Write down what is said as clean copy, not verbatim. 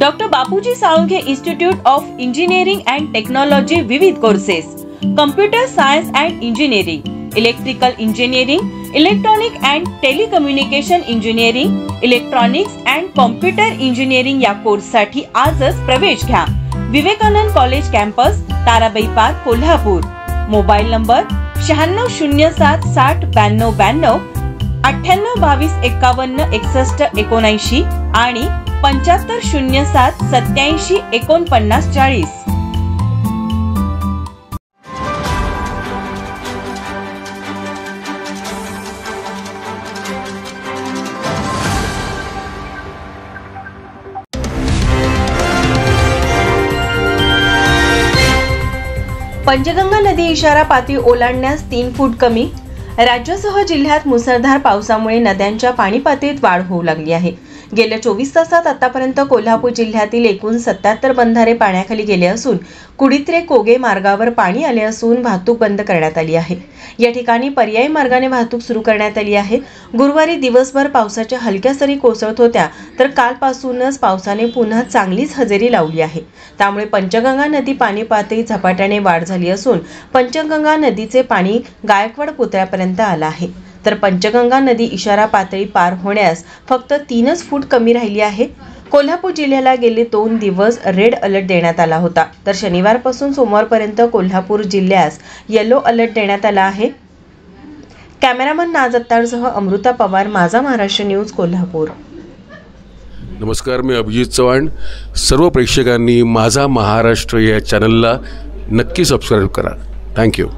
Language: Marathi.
Doctor Bapuji Salunkhe Institute of Engineering and Technology विविध courses, computer science and engineering, electrical engineering, electronic and telecommunication engineering, electronics and computer engineering या कोर्ससाठी आजच प्रवेश घ्या। Vivekanand College campus, Tarabai Park, Kolhapur. Mobile number 9607 60 92 92, 9822 51 61 79 आणि 7507 87 49 40। पंचगंगा नदी इशारा पातळी ओलांडण्यास 3 फूट कमी। राज्यासह जिल्ह्यात मुसळधार पावसामुळे नद्यांच्या पाणी पातळीत वाढ होऊ लागली आहे। गेल्या 24 तासात आतापर्यंत कोल्हापूर जिल्ह्यातील एकूण 77 बंधारे पाण्याखाली गेले असून कुडित्रे कोगे मार्गावर पाणी आले असून वाहतूक बंद करण्यात आली आहे। या ठिकाणी पर्यायी मार्गाने वाहतूक सुरू करण्यात आली आहे। गुरुवारी दिवसभर पावसाच्या हलक्या सरी कोसळत होत्या, तर कालपासूनच पावसाने पुन्हा चांगलीच हजेरी लावली आहे। त्यामुळे पंचगंगा नदी पाणी पातळीत झपाट्याने वाढ झाली असून पंचगंगा नदीचे पाणी गायकवाड पुतळ्यापर्यंत आलं आहे। तर पंचगंगा नदी इशारा पातळी पार होण्यास फक्त 3 फूट कमी राहिली आहे। कोल्हापूर जिल्ह्याला गेले 2 दिवस रेड अलर्ट देण्यात आला होता, तर शनिवारपासून सोमवारपर्यंत कोल्हापूर जिल्ह्यास येलो अलर्ट देण्यात आला आहे। कॅमेरामन नाज अत्तारसह अमृता पवार, माझा महाराष्ट्र न्यूज, कोल्हापूर। नमस्कार, मी अभिजित चव्हाण। सर्व प्रेक्षकांनी माझा महाराष्ट्र या चॅनलला नक्की सबस्क्राईब करा। थँक्यू।